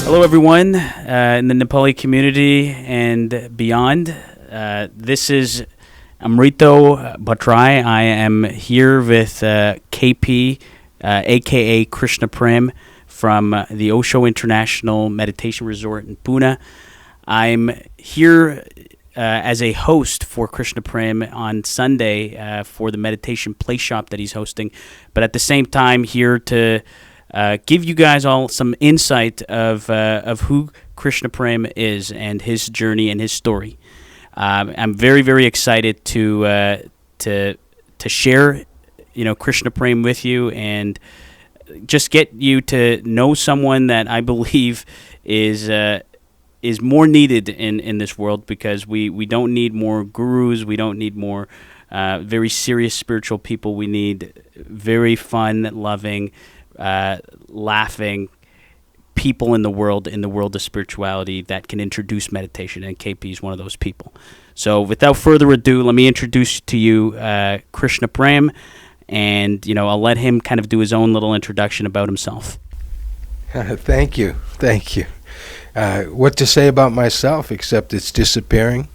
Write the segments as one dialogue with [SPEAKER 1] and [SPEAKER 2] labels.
[SPEAKER 1] Hello, everyone in the Nepali community and beyond. This is Amrito Bhattrai. I am here with KP, a.k.a. Krishna Prem, from the Osho International Meditation Resort in Pune. I'm here as a host for Krishna Prem on Sunday for the Meditation Playshop that he's hosting, but at the same time here to give you guys all some insight of who Krishna Prem is and his journey and his story. I'm very, very excited to share, Krishna Prem with you and just get you to know someone that I believe is more needed in this world, because we don't need more gurus. We don't need more very serious spiritual people. We need very fun, loving, laughing people in the world of spirituality that can introduce meditation, and KP is one of those people. So without further ado, let me introduce to you Krishna Prem, and I'll let him kind of do his own little introduction about himself.
[SPEAKER 2] Thank you. What to say about myself except it's disappearing,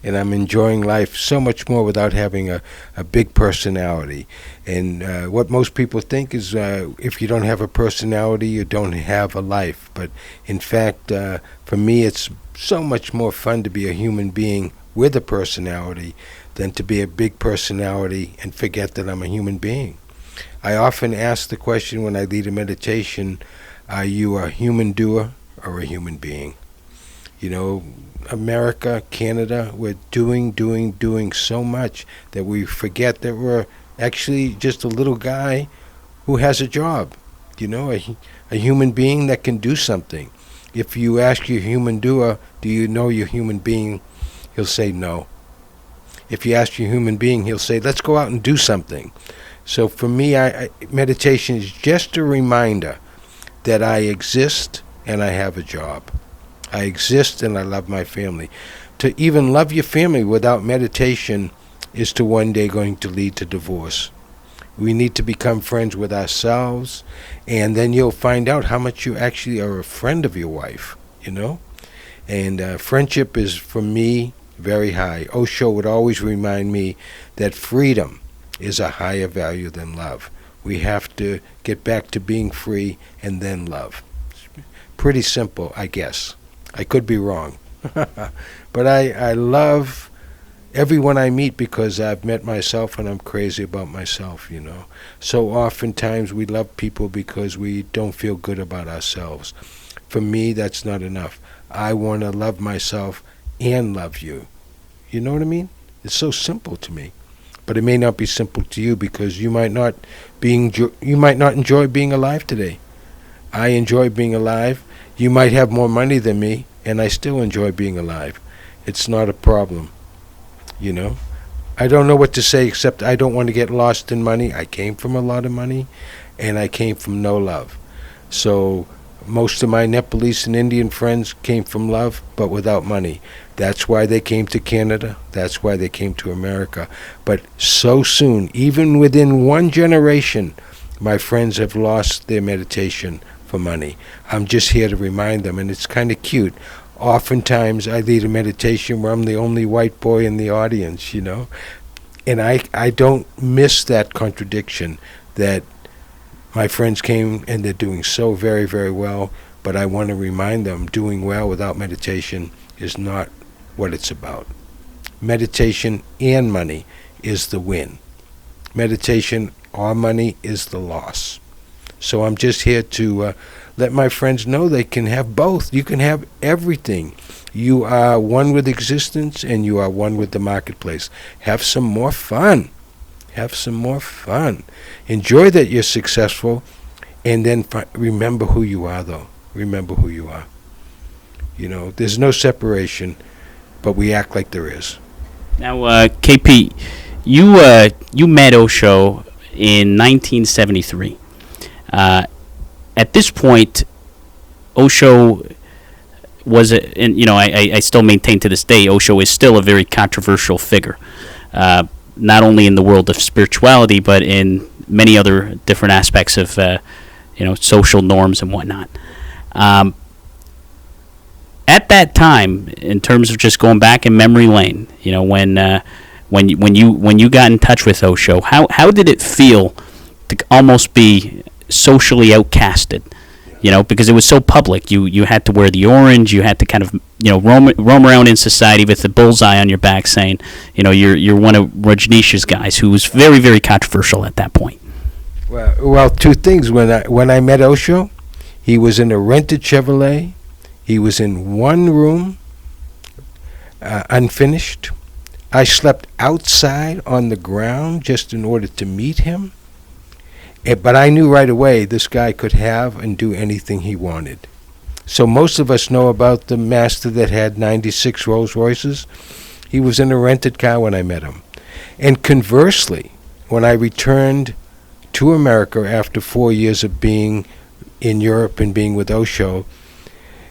[SPEAKER 2] and I'm enjoying life so much more without having a big personality. And what most people think is if you don't have a personality, you don't have a life. But in fact, for me, it's so much more fun to be a human being with a personality than to be a big personality and forget that I'm a human being. I often ask the question when I lead a meditation, are you a human doer or a human being? America, Canada, we're doing so much that we forget that we're actually just a little guy who has a job, a human being that can do something. If you ask your human doer, do you know your human being? He'll say no. If you ask your human being, he'll say, let's go out and do something. So for me, meditation is just a reminder that I exist and I have a job. I exist and I love my family. To even love your family without meditation is to one day going to lead to divorce. We need to become friends with ourselves, and then you'll find out how much you actually are a friend of your wife, And friendship is, for me, very high. Osho would always remind me that freedom is a higher value than love. We have to get back to being free and then love. Pretty simple, I guess. I could be wrong. But I love everyone I meet because I've met myself and I'm crazy about myself, So oftentimes we love people because we don't feel good about ourselves. For me, that's not enough. I want to love myself and love you. You know what I mean? It's so simple to me. But it may not be simple to you because you might not enjoy being alive today. I enjoy being alive. You might have more money than me, and I still enjoy being alive. It's not a problem, I don't know what to say except I don't want to get lost in money. I came from a lot of money, and I came from no love. So most of my Nepalese and Indian friends came from love, but without money. That's why they came to Canada. That's why they came to America. But so soon, even within one generation, my friends have lost their meditation for money. I'm just here to remind them, and it's kind of cute. Oftentimes I lead a meditation where I'm the only white boy in the audience, And I don't miss that contradiction that my friends came and they're doing so very, very well, but I want to remind them doing well without meditation is not what it's about. Meditation and money is the win. Meditation or money is the loss. So I'm just here to let my friends know they can have both. You can have everything. You are one with existence and you are one with the marketplace. Have some more fun. Enjoy that you're successful, and then remember who you are, though. Remember who you are. There's no separation, but we act like there is.
[SPEAKER 1] Now, KP, you met Osho in 1973. At this point, Osho was, I still maintain to this day, Osho is still a very controversial figure. Not only in the world of spirituality, but in many other different aspects of social norms and whatnot. At that time, in terms of just going back in memory lane, when you got in touch with Osho, how did it feel to almost be socially outcasted? Because it was so public. You had to wear the orange. You had to kind of roam around in society with the bullseye on your back, saying you're one of Rajneesh's guys, who was very, very controversial at that point.
[SPEAKER 2] Well, two things. When I met Osho, he was in a rented Chevrolet. He was in one room, unfinished. I slept outside on the ground just in order to meet him. But I knew right away this guy could have and do anything he wanted. So most of us know about the master that had 96 Rolls Royces. He was in a rented car when I met him. And conversely, when I returned to America after 4 years of being in Europe and being with Osho,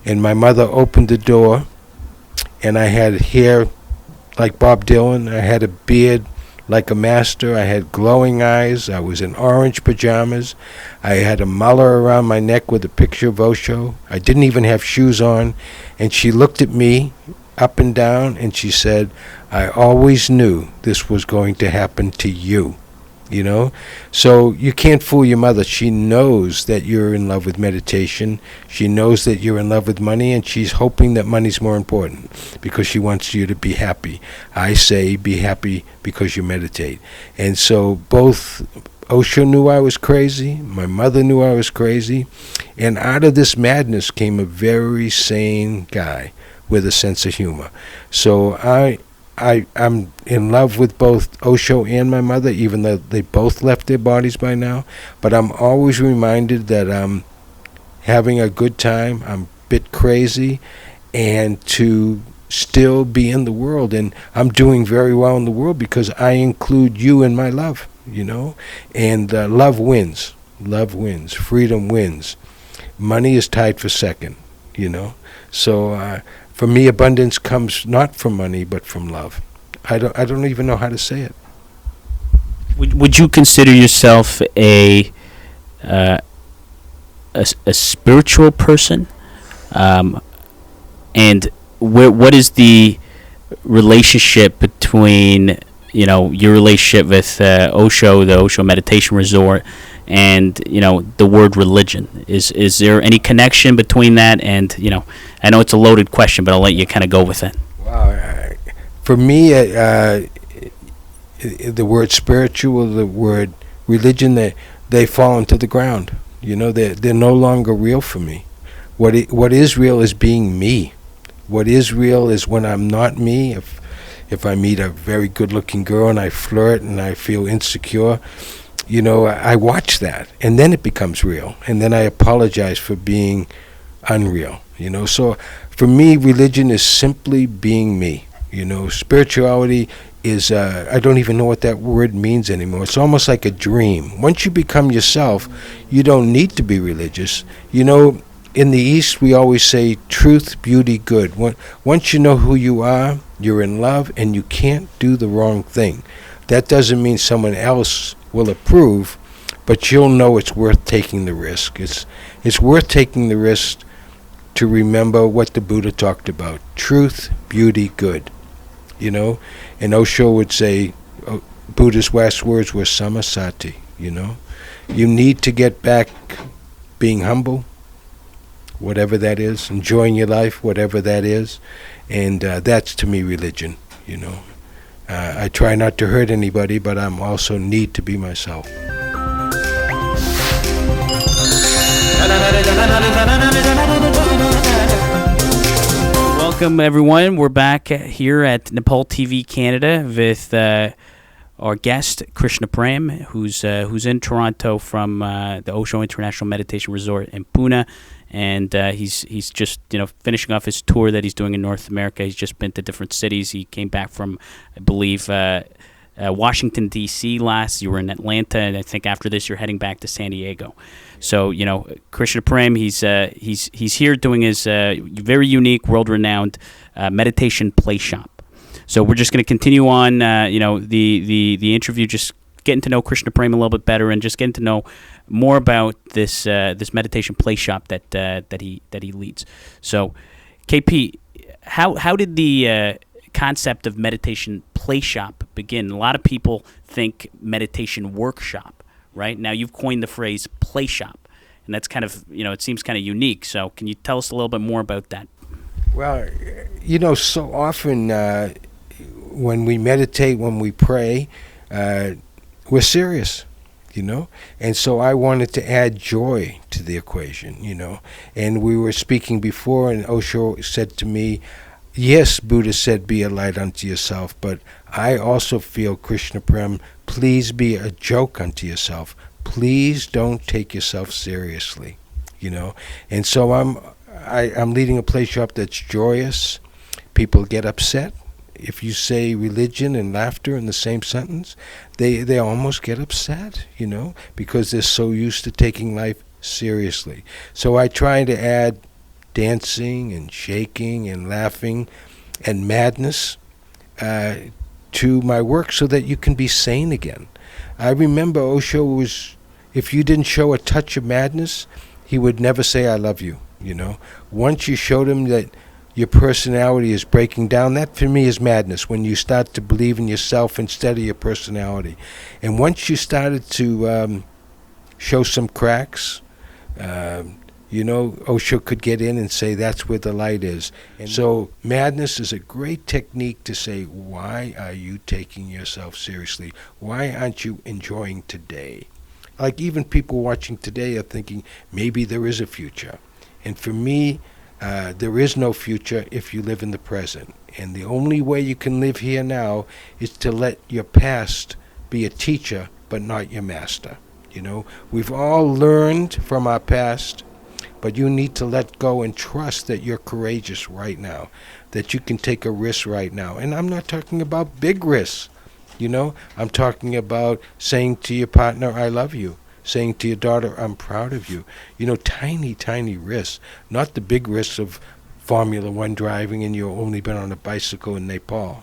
[SPEAKER 2] and my mother opened the door, and I had hair like Bob Dylan, I had a beard like a master, I had glowing eyes, I was in orange pajamas, I had a muller around my neck with a picture of Osho, I didn't even have shoes on, and she looked at me up and down, and she said, I always knew this was going to happen to you. So you can't fool your mother. She knows that you're in love with meditation. She knows that you're in love with money, and she's hoping that money's more important because she wants you to be happy. I say be happy because you meditate. And so both Osho knew I was crazy, my mother knew I was crazy, and out of this madness came a very sane guy with a sense of humor. So I'm in love with both Osho and my mother, even though they both left their bodies by now. But I'm always reminded that I'm having a good time, I'm a bit crazy, and to still be in the world. And I'm doing very well in the world because I include you in my love, And love wins. Love wins. Freedom wins. Money is tied for second, So for me, abundance comes not from money, but from love. I don't even know how to say it.
[SPEAKER 1] Would you consider yourself a spiritual person? And what is the relationship between your relationship with Osho, the Osho Meditation Resort, and the word religion? Is there any connection between that? And I know it's a loaded question, but I'll let you kind of go with it.
[SPEAKER 2] Wow, for me, the word spiritual, the word religion, they fall into the ground. They're no longer real for me. What is real is being me. What is real is when I'm not me. If I meet a very good-looking girl and I flirt and I feel insecure, I watch that, and then it becomes real, and then I apologize for being unreal, So for me, religion is simply being me, Spirituality is, I don't even know what that word means anymore. It's almost like a dream. Once you become yourself, you don't need to be religious. In the East, we always say truth, beauty, good. Once you know who you are, you're in love, and you can't do the wrong thing. That doesn't mean someone else will approve, but you'll know it's worth taking the risk. It's worth taking the risk to remember what the Buddha talked about: truth, beauty, good. And Osho would say, Buddha's last words were samasati. You need to get back being humble, whatever that is, enjoying your life, whatever that is, and that's to me religion. I try not to hurt anybody, but I'm also need to be myself.
[SPEAKER 1] Welcome, everyone. We're back here at Nepal TV Canada with our guest, Krishna Prem, who's in Toronto from the Osho International Meditation Resort in Pune. And he's just finishing off his tour that he's doing in North America. He's just been to different cities. He came back from, I believe, Washington D.C. last. You were in Atlanta, and I think after this you're heading back to San Diego. So Krishna Prem, he's here doing his very unique, world-renowned Meditation Playshop. So we're just going to continue on. The interview just getting to know Krishna Prem a little bit better, and just getting to know more about this this meditation play shop that he leads. So, KP, how did the concept of meditation play shop begin? A lot of people think meditation workshop, right? Now you've coined the phrase play shop, and that's kind of, it seems kind of unique. So can you tell us a little bit more about that?
[SPEAKER 2] Well, so often when we meditate, when we pray, we're serious, and so I wanted to add joy to the equation, and we were speaking before, and Osho said to me, yes, Buddha said, be a light unto yourself, but I also feel, Krishna Prem, please be a joke unto yourself. Please don't take yourself seriously, And so I'm leading a play shop that's joyous. People get upset. If you say religion and laughter in the same sentence, they almost get upset, because they're so used to taking life seriously. So I try to add dancing and shaking and laughing and madness to my work so that you can be sane again. I remember Osho was, if you didn't show a touch of madness, he would never say, I love you, Once you showed him that your personality is breaking down, that for me is madness, when you start to believe in yourself instead of your personality. And once you started to show some cracks, Osho could get in and say, that's where the light is. And so madness is a great technique to say, why are you taking yourself seriously? Why aren't you enjoying today? Like even people watching today are thinking, maybe there is a future. And for me, there is no future if you live in the present. And the only way you can live here now is to let your past be a teacher, but not your master. We've all learned from our past, but you need to let go and trust that you're courageous right now, that you can take a risk right now. And I'm not talking about big risks, I'm talking about saying to your partner, I love you, saying to your daughter, I'm proud of you. Tiny, tiny risks, not the big risks of Formula One driving and you've only been on a bicycle in Nepal,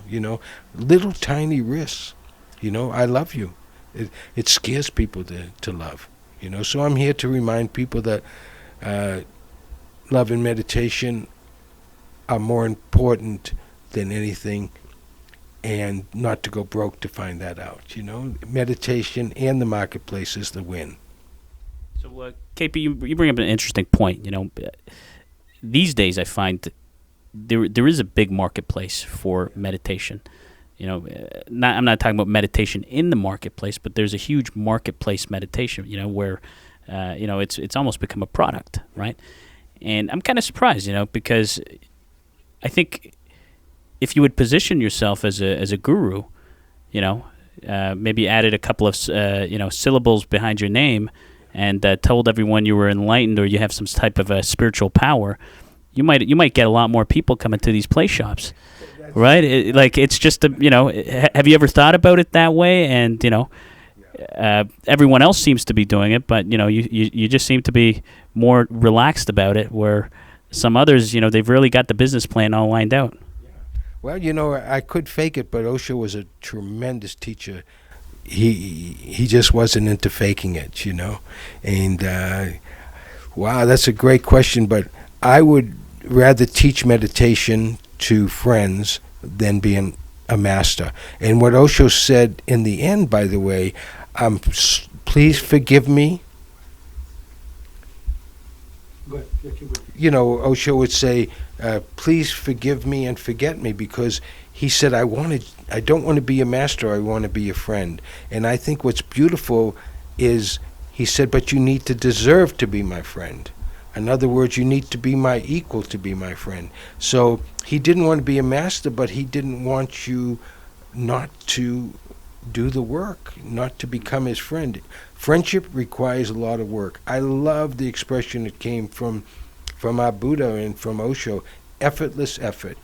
[SPEAKER 2] little tiny risks, I love you. It scares people to love, So I'm here to remind people that love and meditation are more important than anything, and not to go broke to find that out. Meditation and the marketplace is the win.
[SPEAKER 1] So, KP, you bring up an interesting point. These days I find there is a big marketplace for meditation. I'm not talking about meditation in the marketplace, but there's a huge marketplace meditation, where, it's almost become a product, right? And I'm kind of surprised, because I think if you would position yourself as a guru, maybe added a couple of, syllables behind your name and told everyone you were enlightened or you have some type of a spiritual power, you might get a lot more people coming to these play shops. Right? It's just, have you ever thought about it that way? And, everyone else seems to be doing it, but, you just seem to be more relaxed about it, where some others, they've really got the business plan all lined out.
[SPEAKER 2] Well, I could fake it, but Osho was a tremendous teacher. He just wasn't into faking it, And, wow, that's a great question, but I would rather teach meditation to friends than being a master. And what Osho said in the end, by the way, please forgive me. Osho would say, please forgive me and forget me, because he said, I don't want to be a master, I want to be a friend. And I think what's beautiful is, he said, but you need to deserve to be my friend. In other words, you need to be my equal to be my friend. So he didn't want to be a master, but he didn't want you not to do the work, not to become his friend. Friendship requires a lot of work. I love the expression that came from our Buddha and from Osho, effortless effort.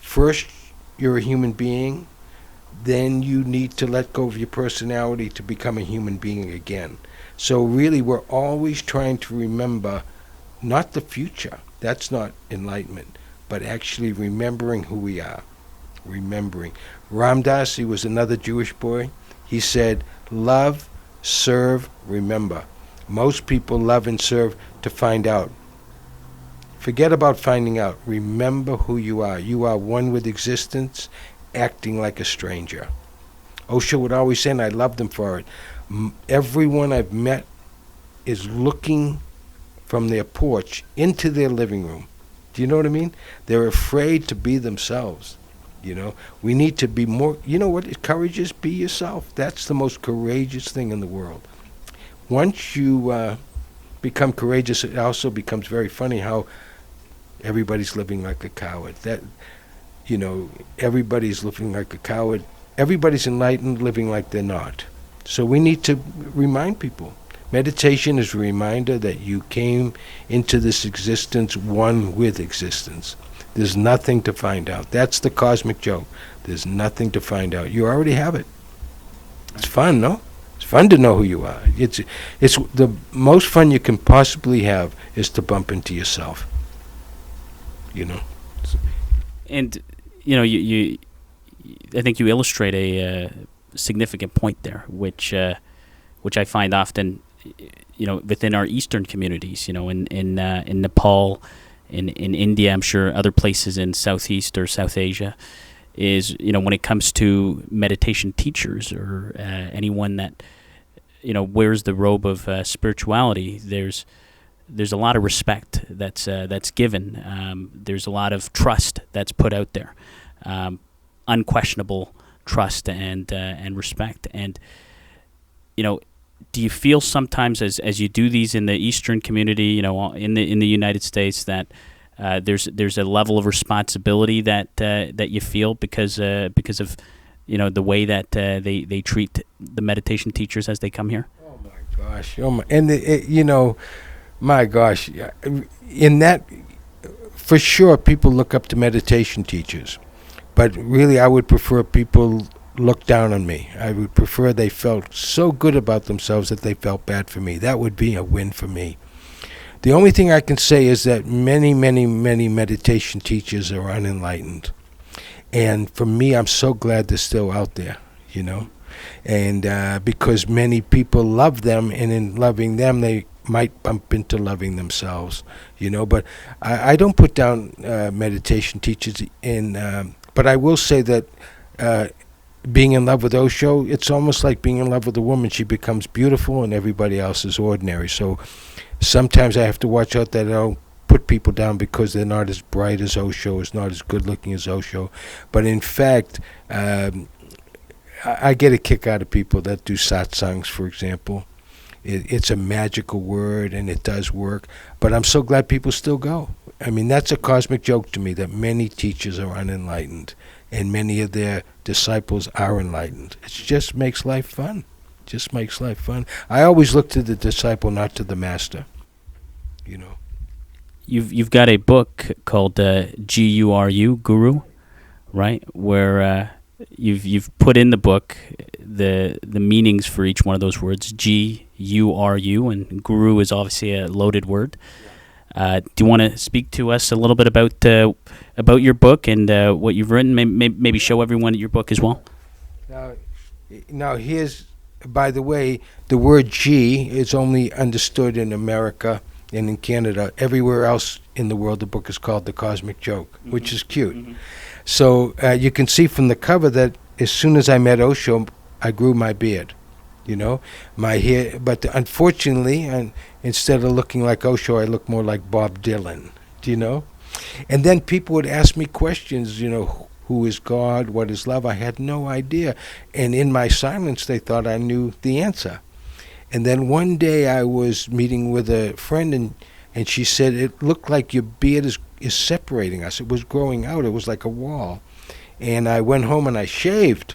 [SPEAKER 2] First, you're a human being, then you need to let go of your personality to become a human being again. So really, we're always trying to remember not the future, that's not enlightenment, but actually remembering who we are, remembering. Ram Dass, he was another Jewish boy. He said, love, serve, remember. Most people love and serve to find out. Forget about finding out. Remember who you are. You are one with existence, acting like a stranger. Osho would always say, and I loved him for it, everyone I've met is looking from their porch into their living room. Do you know what I mean? They're afraid to be themselves. You know, we need to be more, you know what courage is? Be yourself. That's the most courageous thing in the world. Once you become courageous, it also becomes very funny how everybody's living like a coward. That, you know, everybody's living like a coward. Everybody's enlightened, living like they're not. So we need to remind people. Meditation is a reminder that you came into this existence one with existence. There's nothing to find out. That's the cosmic joke. There's nothing to find out. You already have it. It's fun, no? It's fun to know who you are. It's the most fun you can possibly have is to bump into yourself. You know.
[SPEAKER 1] And you know, you I think you illustrate a significant point there, which I find often, you know, within our Eastern communities, you know, in Nepal, in India, I'm sure other places in Southeast or South Asia, is, you know, when it comes to meditation teachers or anyone that, you know, wears the robe of spirituality, there's a lot of respect that's given. There's a lot of trust that's put out there, unquestionable trust and respect. And, you know, do you feel sometimes as you do these in the Eastern community, you know, in the United States, that there's a level of responsibility that you feel because of, you know, the way that they treat the meditation teachers as they come here?
[SPEAKER 2] Oh my gosh! And you know, my gosh, in that, for sure, people look up to meditation teachers, but really, I would prefer people look down on me. I would prefer they felt so good about themselves that they felt bad for me. That would be a win for me. The only thing I can say is that many, many, many meditation teachers are unenlightened. And for me, I'm so glad they're still out there, you know. And because many people love them, and in loving them, they might bump into loving themselves, you know. But I don't put down meditation teachers but I will say that being in love with Osho, it's almost like being in love with a woman. She becomes beautiful and everybody else is ordinary. So sometimes I have to watch out that I don't put people down because they're not as bright as Osho, is not as good looking as Osho. But in fact, I get a kick out of people that do satsangs, for example. It's a magical word and it does work. But I'm so glad people still go. I mean, that's a cosmic joke to me, that many teachers are unenlightened and many of their disciples are enlightened. It just makes life fun. Just makes life fun. I always look to the disciple, not to the master. You know.
[SPEAKER 1] You've got a book called Guru, Guru, right? Where you've put in the book the meanings for each one of those words. Guru, and Guru is obviously a loaded word. Do you want to speak to us a little bit about your book and what you've written? Maybe show everyone your book as well.
[SPEAKER 2] Now here's, by the way, the word G is only understood in America and in Canada. Everywhere else in the world, the book is called The Cosmic Joke, which is cute. Mm-hmm. So you can see from the cover that as soon as I met Osho, I grew my beard. You know, my hair, but unfortunately, instead of looking like Osho, I look more like Bob Dylan. Do you know? And then people would ask me questions, you know, who is God? What is love? I had no idea. And in my silence, they thought I knew the answer. And then one day I was meeting with a friend, and she said, it looked like your beard is separating us. It was growing out. It was like a wall. And I went home and I shaved.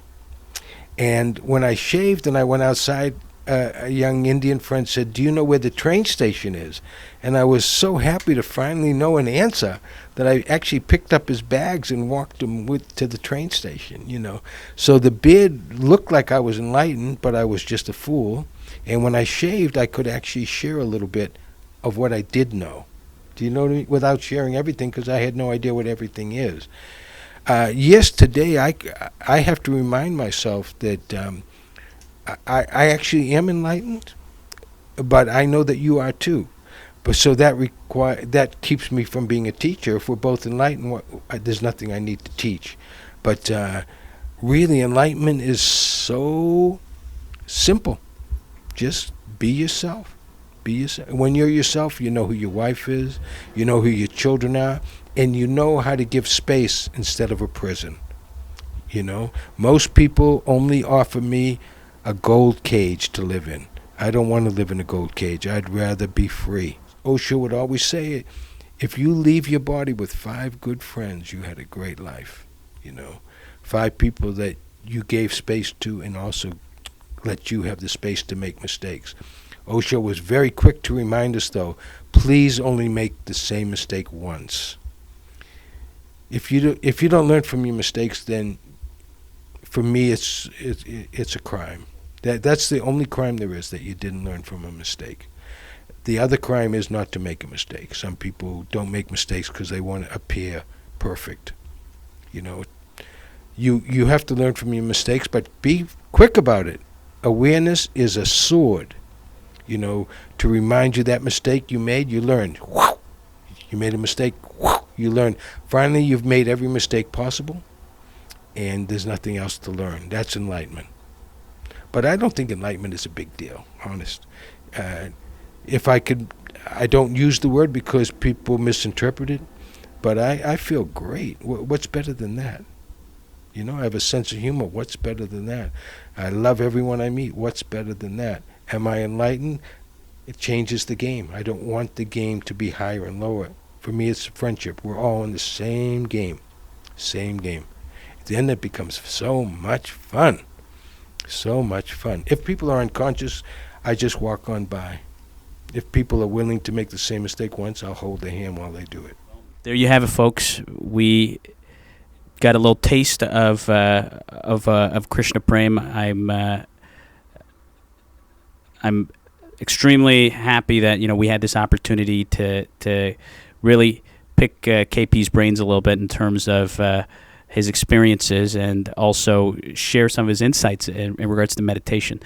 [SPEAKER 2] And when I shaved and I went outside, a young Indian friend said, do you know where the train station is? And I was so happy to finally know an answer that I actually picked up his bags and walked him to the train station, you know. So the beard looked like I was enlightened, but I was just a fool. And when I shaved, I could actually share a little bit of what I did know. Do you know what I mean? Without sharing everything, because I had no idea what everything is. Yes, today I have to remind myself that I actually am enlightened, but I know that you are too. But so that keeps me from being a teacher. If we're both enlightened, there's nothing I need to teach. But really, enlightenment is so simple. Just be yourself. Be yourself. When you're yourself, you know who your wife is, you know who your children are, and you know how to give space instead of a prison. You know, most people only offer me a gold cage to live in. I don't want to live in a gold cage. I'd rather be free. Osho would always say, if you leave your body with 5 good friends, you had a great life. You know, 5 people that you gave space to and also let you have the space to make mistakes. Osho was very quick to remind us, though, please only make the same mistake once. If you don't learn from your mistakes, then for me it's a crime. That's the only crime there is, that you didn't learn from a mistake. The other crime is not to make a mistake. Some people don't make mistakes because they want to appear perfect. You know, you have to learn from your mistakes, but be quick about it. Awareness is a sword. You know, to remind you that mistake you made, you learned. You made a mistake, you learned. Finally, you've made every mistake possible, and there's nothing else to learn. That's enlightenment. But I don't think enlightenment is a big deal, honest. If I could, I don't use the word because people misinterpret it, but I feel great. What's better than that? You know, I have a sense of humor. What's better than that? I love everyone I meet. What's better than that? Am I enlightened? It changes the game. I don't want the game to be higher and lower. For me, it's friendship. We're all in the same game. Same game. Then it becomes so much fun. So much fun. If people are unconscious, I just walk on by. If people are willing to make the same mistake once, I'll hold their hand while they do it.
[SPEAKER 1] There you have it, folks. We got a little taste of Krishna Prem. I'm extremely happy that we had this opportunity to really pick KP's brains a little bit in terms of his experiences, and also share some of his insights in regards to meditation.